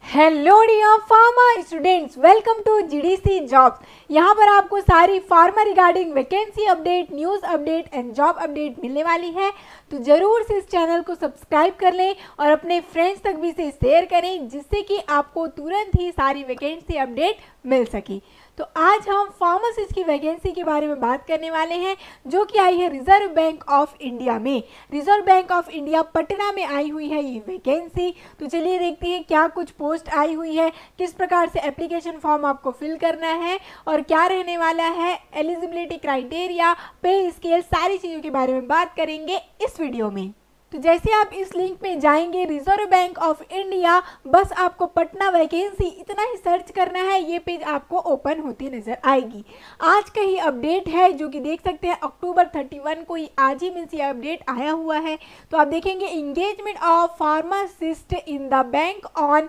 Hello dear pharma students, welcome to GDC jobs. यहाँ पर आपको सारी pharma regarding vacancy update, news update and job update मिलने वाली है। तो ज़रूर से इस चैनल को सब्सक्राइब कर लें और अपने फ्रेंड्स तक भी इसे शेयर करें, जिससे कि आपको तुरंत ही सारी वैकेंसी अपडेट मिल सके। तो आज हम फार्मासिस्ट की वैकेंसी के बारे में बात करने वाले हैं, जो कि आई है रिजर्व बैंक ऑफ इंडिया में। Reserve Bank of India Patna में आई हुई है ये वैकेंसी। तो चलिए देखते हैं क्या कुछ पोस्ट आई हुई है, किस प्रकार से एप्लीकेशन फॉर्म आपको फिल करना है और क्या रहने वाला है, एलिजिबिलिटी क्राइटेरिया, पे स्केल, सारी चीज़ों के बारे में बात करेंगे इस वीडियो में। तो जैसे आप इस लिंक में जाएंगे रिजर्व बैंक ऑफ इंडिया, बस आपको पटना वैकेंसी इतना ही सर्च करना है, ये पेज आपको ओपन होती नजर आएगी। आज का ही अपडेट है, जो कि देख सकते हैं अक्टूबर 31 को ही, आज ही मीन्स ये अपडेट आया हुआ है। तो आप देखेंगे engagement of pharmacist in the bank on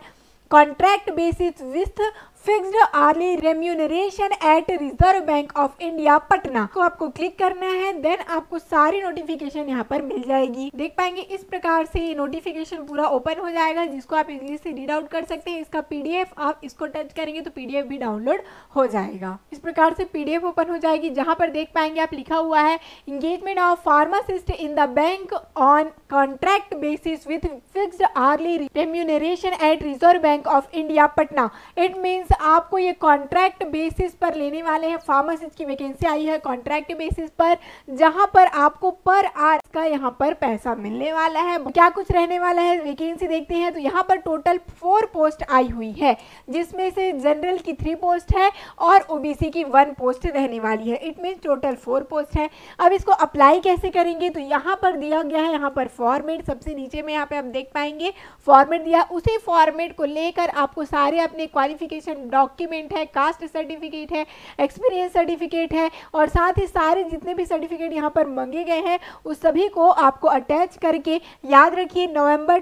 contract basis with fixed hourly remuneration at Reserve Bank of India Patna को आपको क्लिक करना है। देन आपको सारी नोटिफिकेशन यहाँ पर मिल जाएगी। देख पाएंगे इस प्रकार से ये नोटिफिकेशन पूरा ओपन हो जाएगा, जिसको आप इजीली से रीड आउट कर सकते हैं। इसका पीडीएफ आप इसको टच करेंगे तो पीडीएफ भी डाउनलोड हो जाएगा। इस प्रकार से पीडीएफ ओपन हो जाएगी, जहाँ पर देख पाएंगे आप लिखा हुआ है engagement of pharmacist in the bank on contract basis with fixed hourly remuneration at Reserve Bank of India Patna. It means आपको ये कॉन्ट्रैक्ट बेसिस पर लेने वाले हैं। फार्मासिस्ट की वैकेंसी आई है कॉन्ट्रैक्ट बेसिस पर, जहां पर आपको पर आवर का यहाँ पर पैसा मिलने वाला है। क्या कुछ रहने वाला है वैकेंसी देखते हैं। तो यहाँ पर टोटल 4 पोस्ट आई हुई है, जिसमें से जनरल की 3 पोस्ट है और ओबीसी की 1 पोस्ट रहने वाली है। इट मीन्स टोटल 4 पोस्ट है। अब इसको अप्लाई कैसे करेंगे, तो यहाँ पर दिया गया है, यहाँ पर फॉर्मेट सबसे नीचे में यहाँ पे आप देख पाएंगे फॉर्मेट दिया। उसी फॉर्मेट को लेकर आपको सारे अपने क्वालिफिकेशन डॉक्यूमेंट है, कास्ट सर्टिफिकेट है, एक्सपीरियंस सर्टिफिकेट है और साथ ही सारे जितने भी सर्टिफिकेट यहाँ पर मांगे गए हैं उस सभी को आपको अटैच करके, याद रखिए नवंबर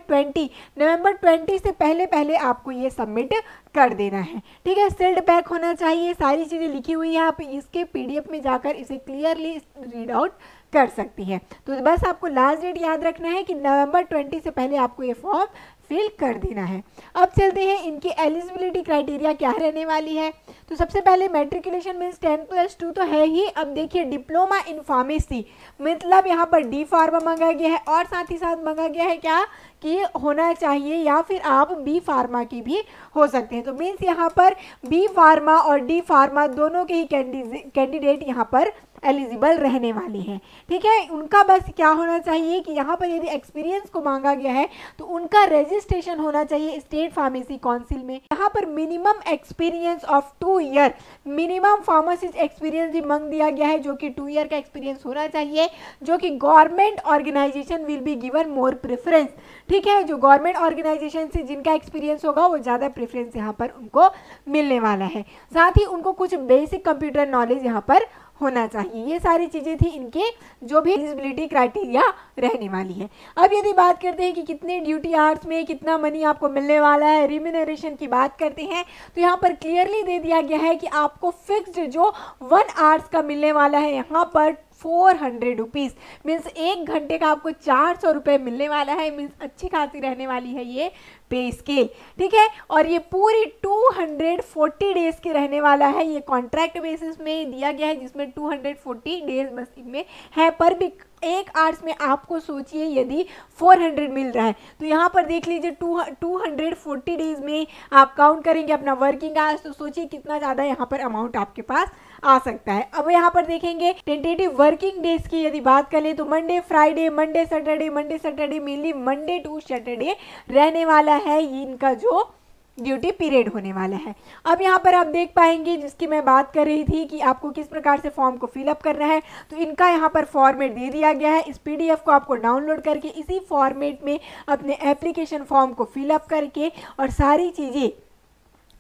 20 से पहले आपको ये सबमिट कर देना है। ठीक है, सील्ड पैक होना चाहिए, सारी चीज़ें लिखी हुई है। आप इसके पीडीएफ में जाकर इसे क्लियरली रीड आउट कर सकती है। तो बस आपको लास्ट डेट याद रखना है कि नवंबर 20 से पहले आपको ये फॉर्म फिल कर देना है। अब चलते हैं इनकी एलिजिबिलिटी क्राइटेरिया क्या रहने वाली है। तो सबसे पहले मैट्रिकुलेशन मीन्स 10+2 तो है ही। अब देखिए डिप्लोमा इन फार्मेसी, मतलब यहाँ पर डी फार्मा मांगा गया है और साथ ही साथ मांगा गया है क्या कि होना चाहिए, या फिर आप बी फार्मा की भी हो सकते हैं। तो मीन्स यहाँ पर बी फार्मा और डी फार्मा दोनों के ही कैंडिडेट यहाँ पर एलिजिबल रहने वाले हैं। ठीक है, उनका बस क्या होना चाहिए कि यहाँ पर यदि एक्सपीरियंस को मांगा गया है तो उनका रजिस्ट्रेशन होना चाहिए स्टेट फार्मेसी काउंसिल में। यहाँ पर minimum experience of 2 year, minimum pharmacist experience भी मांग दिया गया है, जो कि 2 ईयर का एक्सपीरियंस होना चाहिए, जो कि government organisation will be given more preference. ठीक है, जो गवर्नमेंट ऑर्गेनाइजेशन से जिनका एक्सपीरियंस होगा वो ज़्यादा प्रेफरेंस यहाँ पर उनको मिलने वाला है। साथ ही उनको कुछ बेसिक कंप्यूटर नॉलेज यहाँ पर होना चाहिए। ये सारी चीज़ें थी इनके जो भी एलिजिबिलिटी क्राइटेरिया रहने वाली है। अब यदि बात करते हैं कि कितने ड्यूटी आवर्स में कितना मनी आपको मिलने वाला है, रिम्यूनरेशन की बात करते हैं, तो यहाँ पर क्लियरली दे दिया गया है कि आपको फिक्स्ड जो 1 आवर्स का मिलने वाला है यहाँ पर 400 रुपीज़, मीन्स 1 घंटे का आपको 400 रुपये मिलने वाला है। मीन्स अच्छी खासी रहने वाली है ये पे स्केल। ठीक है, और ये पूरी 240 डेज की रहने वाला है। ये कॉन्ट्रैक्ट बेसिस में दिया गया है, जिसमें 240 डेज बस इनमें है। पर भी 1 आवर्स में आपको सोचिए यदि 400 मिल रहा है, तो यहाँ पर देख लीजिए 240 डेज में आप काउंट करेंगे अपना वर्किंग आवर्स, तो सोचिए कितना ज़्यादा यहाँ पर अमाउंट आपके पास आ सकता है। अब यहाँ पर देखेंगे टेंटेटिव वर्किंग डेज की यदि बात करें तो Monday Friday, Monday Saturday, mainly Monday to Saturday रहने वाला है इनका जो ड्यूटी पीरियड होने वाला है। अब यहाँ पर आप देख पाएंगे, जिसकी मैं बात कर रही थी कि आपको किस प्रकार से फॉर्म को फिलअप करना है, तो इनका यहाँ पर फॉर्मेट दे दिया गया है। इस पीडीएफ को आपको डाउनलोड करके इसी फॉर्मेट में अपने एप्लीकेशन फॉर्म को फिलअप करके और सारी चीज़ें,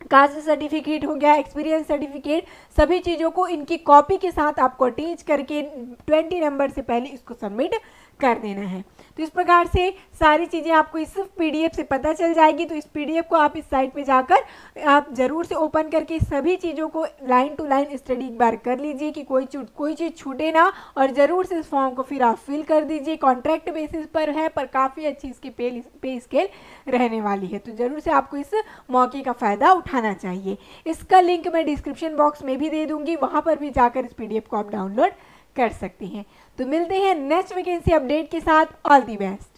कास्ट सर्टिफिकेट हो गया, एक्सपीरियंस सर्टिफिकेट, सभी चीज़ों को इनकी कॉपी के साथ आपको अटैच करके 20 नंबर से पहले इसको सबमिट कर देना है। तो इस प्रकार से सारी चीज़ें आपको इस पीडीएफ से पता चल जाएगी। तो इस पीडीएफ को आप इस साइट पे जाकर आप ज़रूर से ओपन करके सभी चीज़ों को लाइन टू लाइन स्टडी एक बार कर लीजिए कि कोई चीज़ छूटे ना, और ज़रूर से इस फॉर्म को फिर आप फिल कर दीजिए। कॉन्ट्रैक्ट बेसिस पर है, पर काफ़ी अच्छी इसकी पे स्केल रहने वाली है। तो ज़रूर से आपको इस मौके का फ़ायदा उठाना चाहिए। इसका लिंक मैं डिस्क्रिप्शन बॉक्स में भी दे दूँगी, वहाँ पर भी जाकर इस पीडीएफ को आप डाउनलोड कर सकते हैं। तो मिलते हैं नेक्स्ट वैकेंसी अपडेट के साथ। All the best.